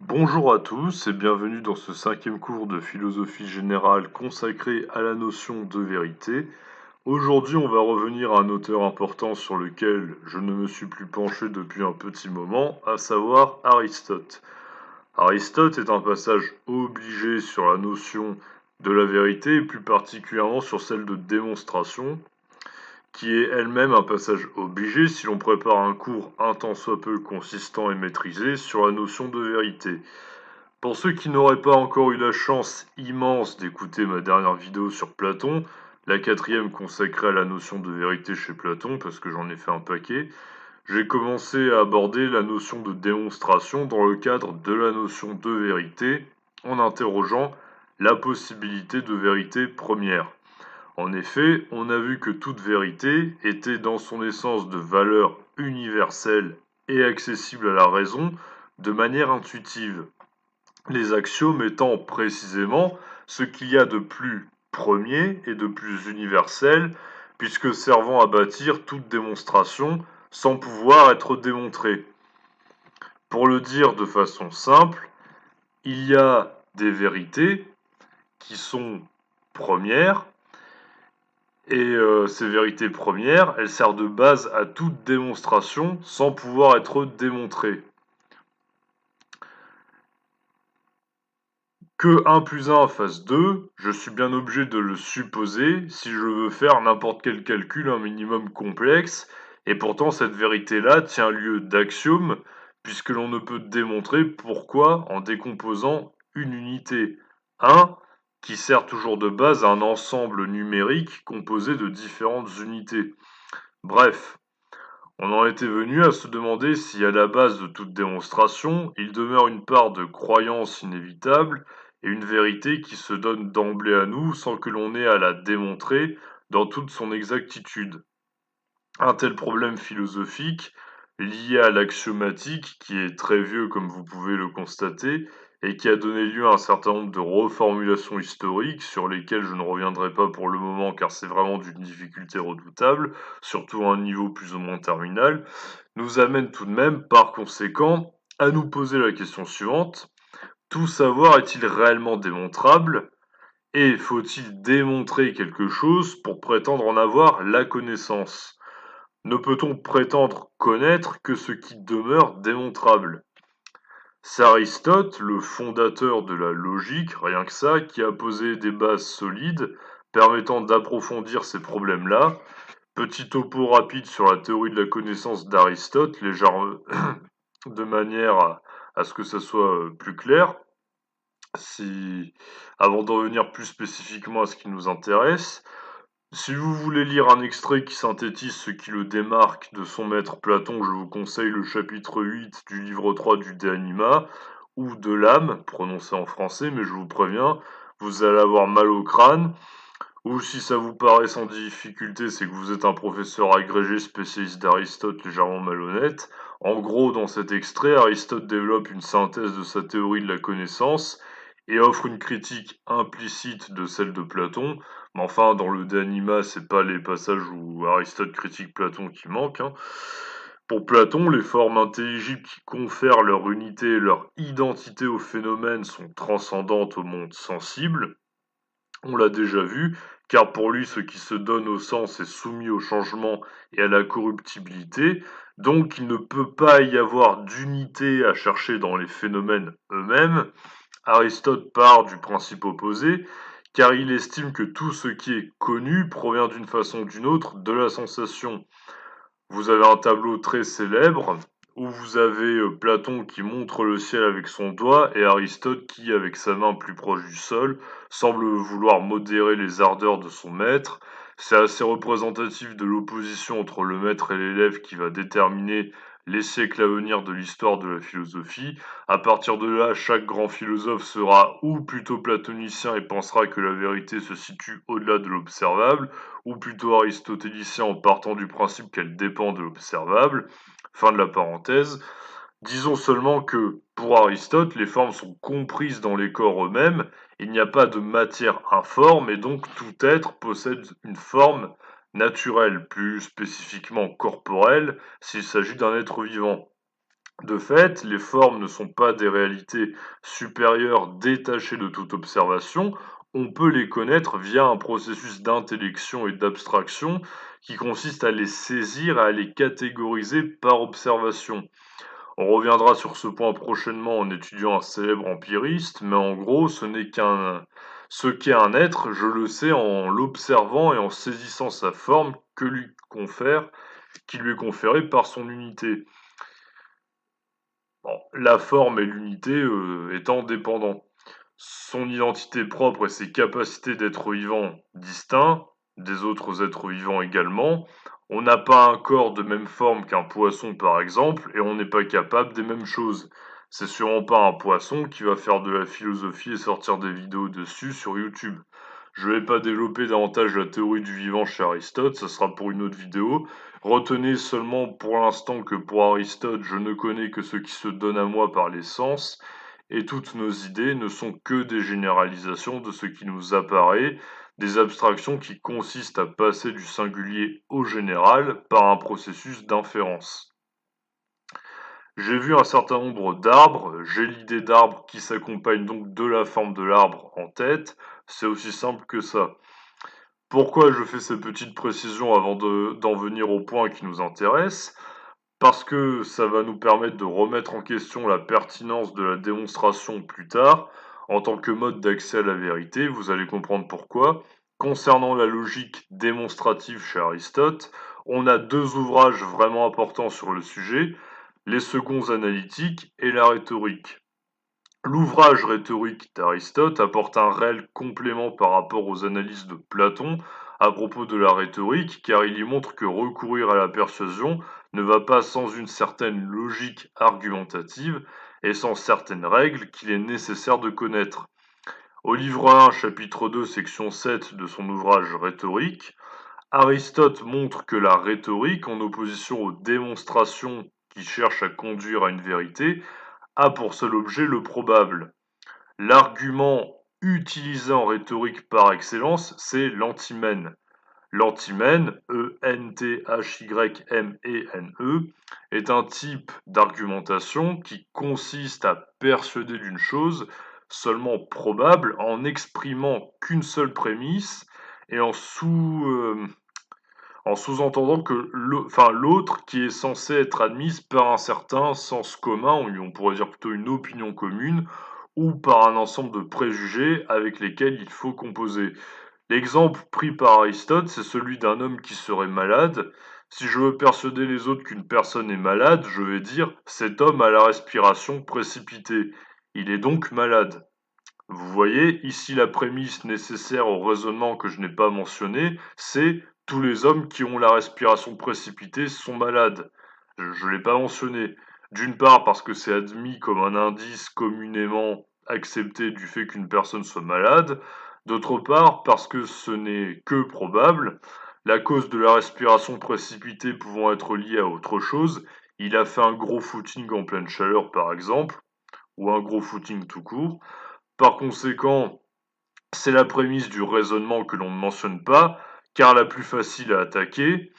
Bonjour à tous et bienvenue dans ce cinquième cours de philosophie générale consacré à la notion de vérité. Aujourd'hui, on va revenir à un auteur important sur lequel je ne me suis plus penché depuis un petit moment, à savoir Aristote. Aristote est un passage obligé sur la notion de la vérité et plus particulièrement sur celle de démonstration, qui est elle-même un passage obligé si l'on prépare un cours un tant soit peu consistant et maîtrisé sur la notion de vérité. Pour ceux qui n'auraient pas encore eu la chance immense d'écouter ma dernière vidéo sur Platon, la quatrième consacrée à la notion de vérité chez Platon, parce que j'en ai fait un paquet, j'ai commencé à aborder la notion de démonstration dans le cadre de la notion de vérité, en interrogeant la possibilité de vérité première. En effet, on a vu que toute vérité était dans son essence de valeur universelle et accessible à la raison de manière intuitive. Les axiomes étant précisément ce qu'il y a de plus premier et de plus universel, puisque servant à bâtir toute démonstration sans pouvoir être démontrée. Pour le dire de façon simple, il y a des vérités qui sont premières, et ces vérités premières, elles servent de base à toute démonstration sans pouvoir être démontrées. Que 1 plus 1 fasse 2, je suis bien obligé de le supposer si je veux faire n'importe quel calcul un minimum complexe, et pourtant cette vérité-là tient lieu d'axiome, puisque l'on ne peut démontrer pourquoi en décomposant une unité 1 qui sert toujours de base à un ensemble numérique composé de différentes unités. Bref, on en était venu à se demander si à la base de toute démonstration, il demeure une part de croyance inévitable et une vérité qui se donne d'emblée à nous sans que l'on ait à la démontrer dans toute son exactitude. Un tel problème philosophique, lié à l'axiomatique, qui est très vieux comme vous pouvez le constater, et qui a donné lieu à un certain nombre de reformulations historiques sur lesquelles je ne reviendrai pas pour le moment car c'est vraiment d'une difficulté redoutable, surtout à un niveau plus ou moins terminal, nous amène tout de même par conséquent à nous poser la question suivante. Tout savoir est-il réellement démontrable? Et faut-il démontrer quelque chose pour prétendre en avoir la connaissance? Ne peut-on prétendre connaître que ce qui demeure démontrable? C'est Aristote, le fondateur de la logique, rien que ça, qui a posé des bases solides permettant d'approfondir ces problèmes-là. Petit topo rapide sur la théorie de la connaissance d'Aristote, légèrement de manière à ce que ça soit plus clair. Avant de revenir plus spécifiquement à ce qui nous intéresse, si vous voulez lire un extrait qui synthétise ce qui le démarque de son maître Platon, je vous conseille le chapitre 8 du livre 3 du De Anima, ou de l'âme, prononcé en français, mais je vous préviens, vous allez avoir mal au crâne, ou si ça vous paraît sans difficulté, c'est que vous êtes un professeur agrégé spécialiste d'Aristote légèrement malhonnête. En gros, dans cet extrait, Aristote développe une synthèse de sa théorie de la connaissance et offre une critique implicite de celle de Platon. Mais enfin, dans le De Anima, c'est pas les passages où Aristote critique Platon qui manquent, hein. Pour Platon, les formes intelligibles qui confèrent leur unité et leur identité au phénomène sont transcendantes au monde sensible. On l'a déjà vu, car pour lui ce qui se donne au sens est soumis au changement et à la corruptibilité, donc il ne peut pas y avoir d'unité à chercher dans les phénomènes eux-mêmes. Aristote part du principe opposé, car il estime que tout ce qui est connu provient d'une façon ou d'une autre de la sensation. Vous avez un tableau très célèbre où vous avez Platon qui montre le ciel avec son doigt et Aristote qui, avec sa main plus proche du sol, semble vouloir modérer les ardeurs de son maître. C'est assez représentatif de l'opposition entre le maître et l'élève qui va déterminer les siècles à venir de l'histoire de la philosophie. À partir de là, chaque grand philosophe sera ou plutôt platonicien et pensera que la vérité se situe au-delà de l'observable, ou plutôt aristotélicien en partant du principe qu'elle dépend de l'observable. Fin de la parenthèse. Disons seulement que, pour Aristote, les formes sont comprises dans les corps eux-mêmes, il n'y a pas de matière informe et donc tout être possède une forme naturelle, plus spécifiquement corporelle, s'il s'agit d'un être vivant. De fait, les formes ne sont pas des réalités supérieures détachées de toute observation, on peut les connaître via un processus d'intellection et d'abstraction qui consiste à les saisir et à les catégoriser par observation. On reviendra sur ce point prochainement en étudiant un célèbre empiriste, mais en gros, ce qu'est un être, je le sais en l'observant et en saisissant sa forme qui lui est conférée par son unité. Bon, la forme et l'unité étant dépendants. Son identité propre et ses capacités d'être vivant distincts des autres êtres vivants également. On n'a pas un corps de même forme qu'un poisson par exemple, et on n'est pas capable des mêmes choses. C'est sûrement pas un poisson qui va faire de la philosophie et sortir des vidéos dessus sur YouTube. Je vais pas développer davantage la théorie du vivant chez Aristote, ça sera pour une autre vidéo. Retenez seulement pour l'instant que pour Aristote, je ne connais que ce qui se donne à moi par les sens, et toutes nos idées ne sont que des généralisations de ce qui nous apparaît, des abstractions qui consistent à passer du singulier au général par un processus d'inférence. J'ai vu un certain nombre d'arbres, j'ai l'idée d'arbre qui s'accompagne donc de la forme de l'arbre en tête, c'est aussi simple que ça. Pourquoi je fais cette petite précision avant d'en venir au point qui nous intéresse? Parce que ça va nous permettre de remettre en question la pertinence de la démonstration plus tard, en tant que mode d'accès à la vérité, vous allez comprendre pourquoi. Concernant la logique démonstrative chez Aristote, on a deux ouvrages vraiment importants sur le sujet, les seconds analytiques et la rhétorique. L'ouvrage rhétorique d'Aristote apporte un réel complément par rapport aux analyses de Platon à propos de la rhétorique, car il y montre que recourir à la persuasion ne va pas sans une certaine logique argumentative et sans certaines règles qu'il est nécessaire de connaître. Au livre 1, chapitre 2, section 7 de son ouvrage rhétorique, Aristote montre que la rhétorique, en opposition aux démonstrations qui cherchent à conduire à une vérité, a pour seul objet le probable. L'argument utilisé en rhétorique par excellence, c'est l'antimène. L'antimène, E-N-T-H-Y-M-E-N-E, est un type d'argumentation qui consiste à persuader d'une chose seulement probable en n'exprimant qu'une seule prémisse et en sous-entendant que l'autre qui est censé être admise par un certain sens commun, ou on pourrait dire plutôt une opinion commune, ou par un ensemble de préjugés avec lesquels il faut composer. L'exemple pris par Aristote, c'est celui d'un homme qui serait malade. Si je veux persuader les autres qu'une personne est malade, je vais dire cet homme a la respiration précipitée. Il est donc malade. Vous voyez, ici la prémisse nécessaire au raisonnement que je n'ai pas mentionné, c'est tous les hommes qui ont la respiration précipitée sont malades. Je ne l'ai pas mentionné. D'une part parce que c'est admis comme un indice communément accepté du fait qu'une personne soit malade, d'autre part parce que ce n'est que probable, la cause de la respiration précipitée pouvant être liée à autre chose, il a fait un gros footing en pleine chaleur par exemple, ou un gros footing tout court, par conséquent, c'est la prémisse du raisonnement que l'on ne mentionne pas, car la plus facile à attaquer,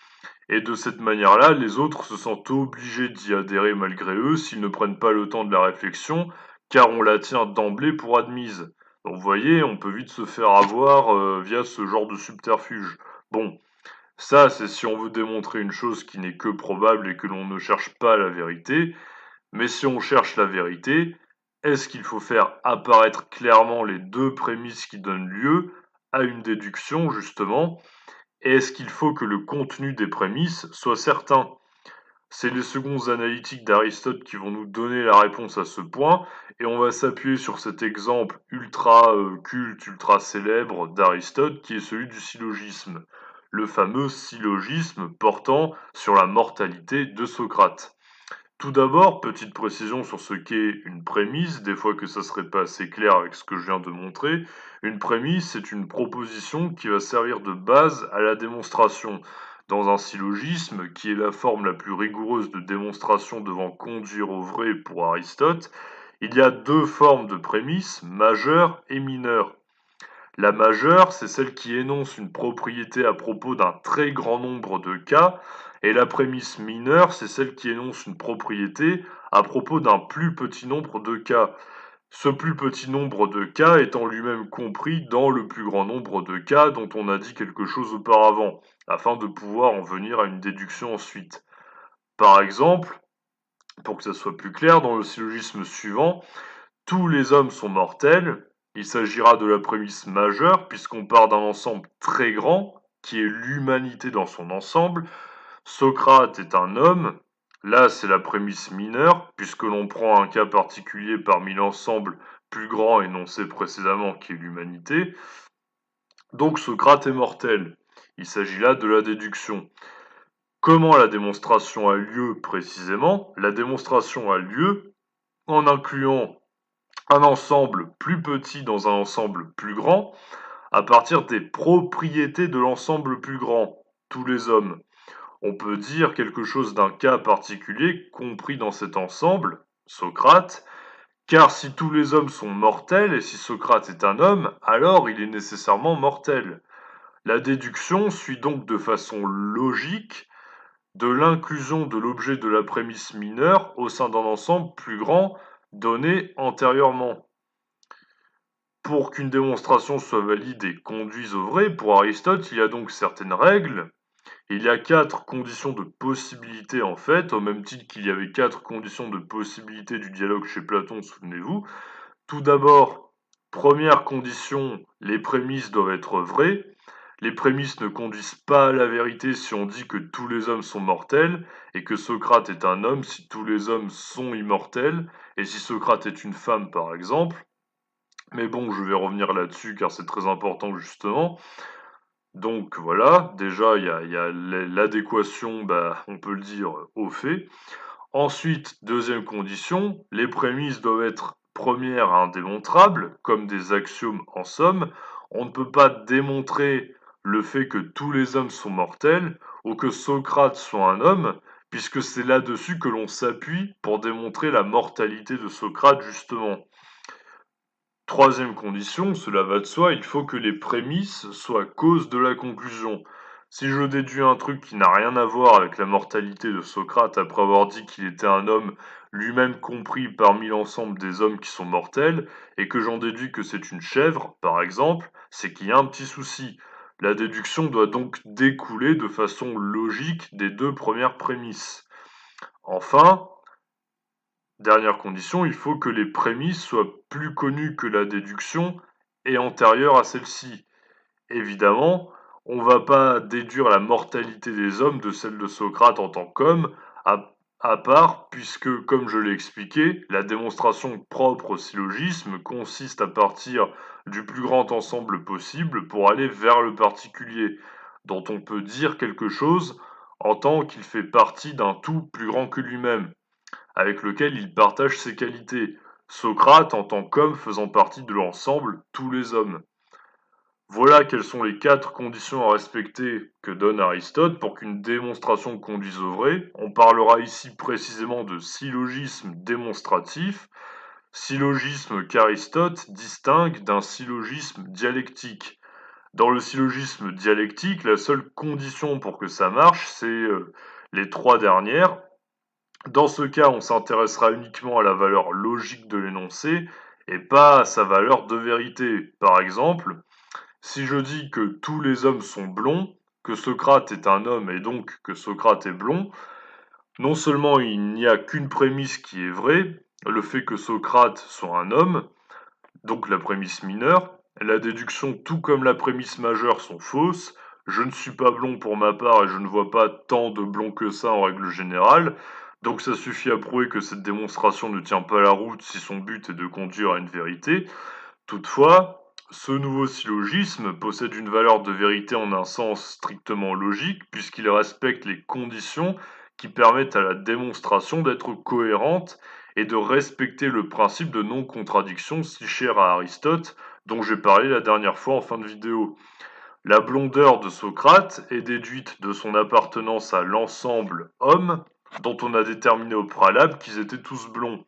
et de cette manière-là, les autres se sentent obligés d'y adhérer malgré eux s'ils ne prennent pas le temps de la réflexion, car on la tient d'emblée pour admise. Donc vous voyez, on peut vite se faire avoir via ce genre de subterfuge. Bon, ça c'est si on veut démontrer une chose qui n'est que probable et que l'on ne cherche pas la vérité, mais si on cherche la vérité, est-ce qu'il faut faire apparaître clairement les deux prémices qui donnent lieu à une déduction, justement, et est-ce qu'il faut que le contenu des prémices soit certain? C'est les seconds analytiques d'Aristote qui vont nous donner la réponse à ce point, et on va s'appuyer sur cet exemple ultra culte, ultra célèbre d'Aristote, qui est celui du syllogisme. Le fameux syllogisme portant sur la mortalité de Socrate. Tout d'abord, petite précision sur ce qu'est une prémisse, des fois que ça serait pas assez clair avec ce que je viens de montrer. Une prémisse, c'est une proposition qui va servir de base à la démonstration. Dans un syllogisme, qui est la forme la plus rigoureuse de démonstration devant conduire au vrai pour Aristote, il y a deux formes de prémices, majeure et mineure. La majeure, c'est celle qui énonce une propriété à propos d'un très grand nombre de cas, et la prémisse mineure, c'est celle qui énonce une propriété à propos d'un plus petit nombre de cas. Ce plus petit nombre de cas étant lui-même compris dans le plus grand nombre de cas dont on a dit quelque chose auparavant, afin de pouvoir en venir à une déduction ensuite. Par exemple, pour que ça soit plus clair, dans le syllogisme suivant, tous les hommes sont mortels. Il s'agira de la prémisse majeure, puisqu'on part d'un ensemble très grand, qui est l'humanité dans son ensemble. Socrate est un homme. Là, c'est la prémisse mineure, puisque l'on prend un cas particulier parmi l'ensemble plus grand énoncé précédemment, qui est l'humanité. Donc Socrate est mortel. Il s'agit là de la déduction. Comment la démonstration a lieu précisément? La démonstration a lieu en incluant un ensemble plus petit dans un ensemble plus grand, à partir des propriétés de l'ensemble plus grand, tous les hommes. On peut dire quelque chose d'un cas particulier compris dans cet ensemble, Socrate, car si tous les hommes sont mortels, et si Socrate est un homme, alors il est nécessairement mortel. La déduction suit donc de façon logique de l'inclusion de l'objet de la prémisse mineure au sein d'un ensemble plus grand donné antérieurement. Pour qu'une démonstration soit valide et conduise au vrai, pour Aristote, il y a donc certaines règles. Il y a 4 conditions de possibilité en fait, au même titre qu'il y avait 4 conditions de possibilité du dialogue chez Platon, souvenez-vous. Tout d'abord, première condition, les prémices doivent être vraies. Les prémices ne conduisent pas à la vérité si on dit que tous les hommes sont mortels, et que Socrate est un homme si tous les hommes sont immortels, et si Socrate est une femme par exemple. Mais bon, je vais revenir là-dessus car c'est très important justement. Donc voilà, déjà il y a l'adéquation, bah, on peut le dire, aux faits. Ensuite, deuxième condition, les prémices doivent être premières indémontrables, comme des axiomes en somme. On ne peut pas démontrer le fait que tous les hommes sont mortels ou que Socrate soit un homme, puisque c'est là-dessus que l'on s'appuie pour démontrer la mortalité de Socrate justement. Troisième condition, cela va de soi, il faut que les prémices soient cause de la conclusion. Si je déduis un truc qui n'a rien à voir avec la mortalité de Socrate après avoir dit qu'il était un homme lui-même compris parmi l'ensemble des hommes qui sont mortels, et que j'en déduis que c'est une chèvre, par exemple, c'est qu'il y a un petit souci. La déduction doit donc découler de façon logique des deux premières prémices. Enfin, dernière condition, il faut que les prémices soient plus connues que la déduction et antérieures à celle-ci. Évidemment, on va pas déduire la mortalité des hommes de celle de Socrate en tant qu'homme, à part, puisque, comme je l'ai expliqué, la démonstration propre au syllogisme consiste à partir du plus grand ensemble possible pour aller vers le particulier, dont on peut dire quelque chose en tant qu'il fait partie d'un tout plus grand que lui-même avec lequel il partage ses qualités, Socrate en tant qu'homme faisant partie de l'ensemble tous les hommes. Voilà quelles sont les 4 conditions à respecter que donne Aristote pour qu'une démonstration conduise au vrai. On parlera ici précisément de syllogisme démonstratif, syllogisme qu'Aristote distingue d'un syllogisme dialectique. Dans le syllogisme dialectique, la seule condition pour que ça marche, c'est les 3 dernières. Dans ce cas, on s'intéressera uniquement à la valeur logique de l'énoncé et pas à sa valeur de vérité. Par exemple, si je dis que tous les hommes sont blonds, que Socrate est un homme et donc que Socrate est blond, non seulement il n'y a qu'une prémisse qui est vraie, le fait que Socrate soit un homme, donc la prémisse mineure, la déduction tout comme la prémisse majeure sont fausses, je ne suis pas blond pour ma part et je ne vois pas tant de blonds que ça en règle générale, donc ça suffit à prouver que cette démonstration ne tient pas la route si son but est de conduire à une vérité. Toutefois, ce nouveau syllogisme possède une valeur de vérité en un sens strictement logique puisqu'il respecte les conditions qui permettent à la démonstration d'être cohérente et de respecter le principe de non-contradiction si cher à Aristote dont j'ai parlé la dernière fois en fin de vidéo. La blondeur de Socrate est déduite de son appartenance à l'ensemble homme dont on a déterminé au préalable qu'ils étaient tous blonds.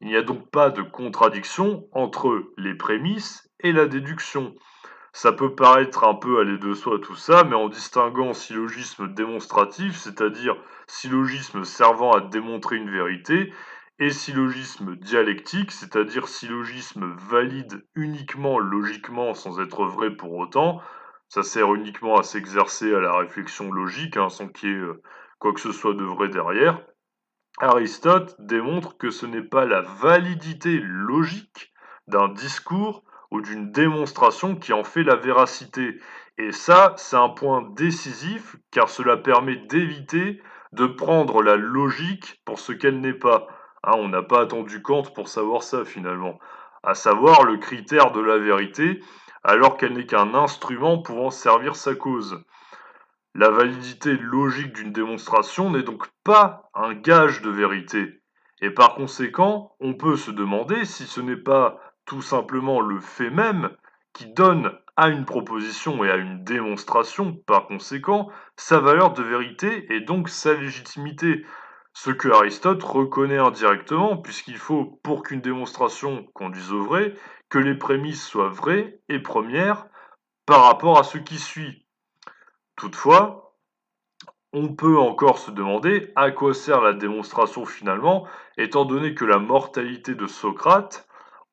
Il n'y a donc pas de contradiction entre les prémices et la déduction. Ça peut paraître un peu aller de soi tout ça, mais en distinguant syllogisme démonstratif, c'est-à-dire syllogisme servant à démontrer une vérité, et syllogisme dialectique, c'est-à-dire syllogisme valide uniquement logiquement sans être vrai pour autant, ça sert uniquement à s'exercer à la réflexion logique, hein, sans qu'il y ait quoi que ce soit de vrai derrière. Aristote démontre que ce n'est pas la validité logique d'un discours ou d'une démonstration qui en fait la véracité. Et ça, c'est un point décisif car cela permet d'éviter de prendre la logique pour ce qu'elle n'est pas. Hein, on n'a pas attendu Kant pour savoir ça finalement. À savoir le critère de la vérité alors qu'elle n'est qu'un instrument pouvant servir sa cause. La validité logique d'une démonstration n'est donc pas un gage de vérité. Et par conséquent, on peut se demander si ce n'est pas tout simplement le fait même qui donne à une proposition et à une démonstration, par conséquent, sa valeur de vérité et donc sa légitimité. Ce que Aristote reconnaît indirectement, puisqu'il faut, pour qu'une démonstration conduise au vrai, que les prémices soient vraies et premières par rapport à ce qui suit. Toutefois, on peut encore se demander à quoi sert la démonstration finalement, étant donné que la mortalité de Socrate,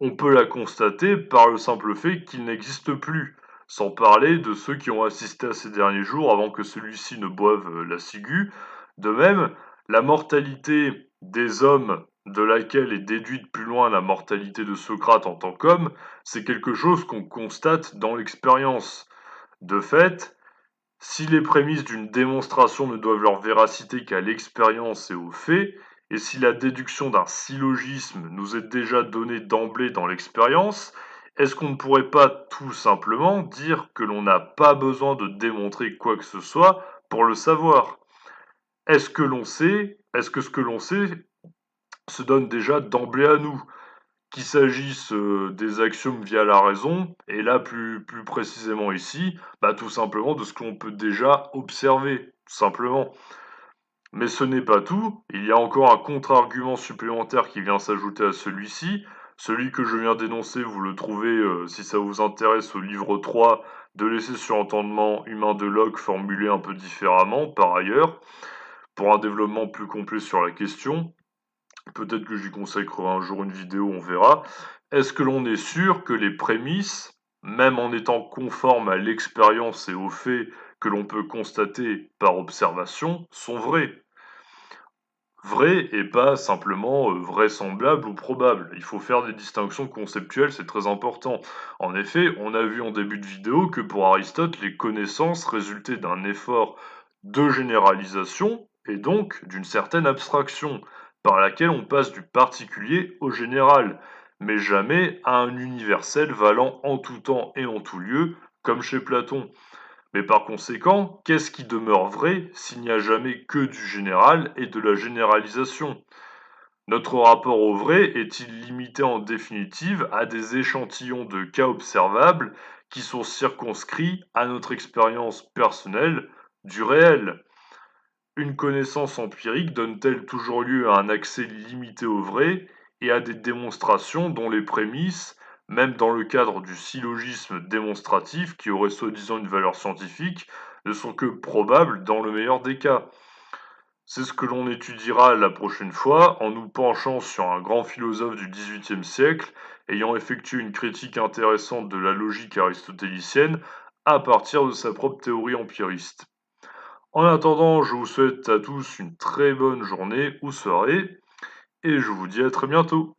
on peut la constater par le simple fait qu'il n'existe plus, sans parler de ceux qui ont assisté à ces derniers jours avant que celui-ci ne boive la ciguë. De même, la mortalité des hommes, de laquelle est déduite plus loin la mortalité de Socrate en tant qu'homme, c'est quelque chose qu'on constate dans l'expérience. De fait, si les prémices d'une démonstration ne doivent leur véracité qu'à l'expérience et aux faits, et si la déduction d'un syllogisme nous est déjà donnée d'emblée dans l'expérience, est-ce qu'on ne pourrait pas tout simplement dire que l'on n'a pas besoin de démontrer quoi que ce soit pour le savoir? Est-ce que ce que l'on sait se donne déjà d'emblée à nous? Qu'il s'agisse des axiomes via la raison, et là plus précisément ici, bah, tout simplement de ce qu'on peut déjà observer, tout simplement. Mais ce n'est pas tout, il y a encore un contre-argument supplémentaire qui vient s'ajouter à celui-ci. Celui que je viens d'énoncer, vous le trouvez, si ça vous intéresse, au livre 3 de l'essai sur l'entendement humain de Locke, formulé un peu différemment par ailleurs, pour un développement plus complet sur la question. Peut-être que j'y consacrerai un jour une vidéo, on verra. Est-ce que l'on est sûr que les prémices, même en étant conformes à l'expérience et aux faits que l'on peut constater par observation, sont vraies? Vraies et pas simplement vraisemblables ou probables. Il faut faire des distinctions conceptuelles, c'est très important. En effet, on a vu en début de vidéo que pour Aristote, les connaissances résultaient d'un effort de généralisation et donc d'une certaine abstraction, par laquelle on passe du particulier au général, mais jamais à un universel valant en tout temps et en tout lieu, comme chez Platon. Mais par conséquent, qu'est-ce qui demeure vrai s'il n'y a jamais que du général et de la généralisation? Notre rapport au vrai est-il limité en définitive à des échantillons de cas observables qui sont circonscrits à notre expérience personnelle du réel? Une connaissance empirique donne-t-elle toujours lieu à un accès limité au vrai et à des démonstrations dont les prémices, même dans le cadre du syllogisme démonstratif qui aurait soi-disant une valeur scientifique, ne sont que probables dans le meilleur des cas? C'est ce que l'on étudiera la prochaine fois en nous penchant sur un grand philosophe du XVIIIe siècle ayant effectué une critique intéressante de la logique aristotélicienne à partir de sa propre théorie empiriste. En attendant, je vous souhaite à tous une très bonne journée ou soirée, et je vous dis à très bientôt.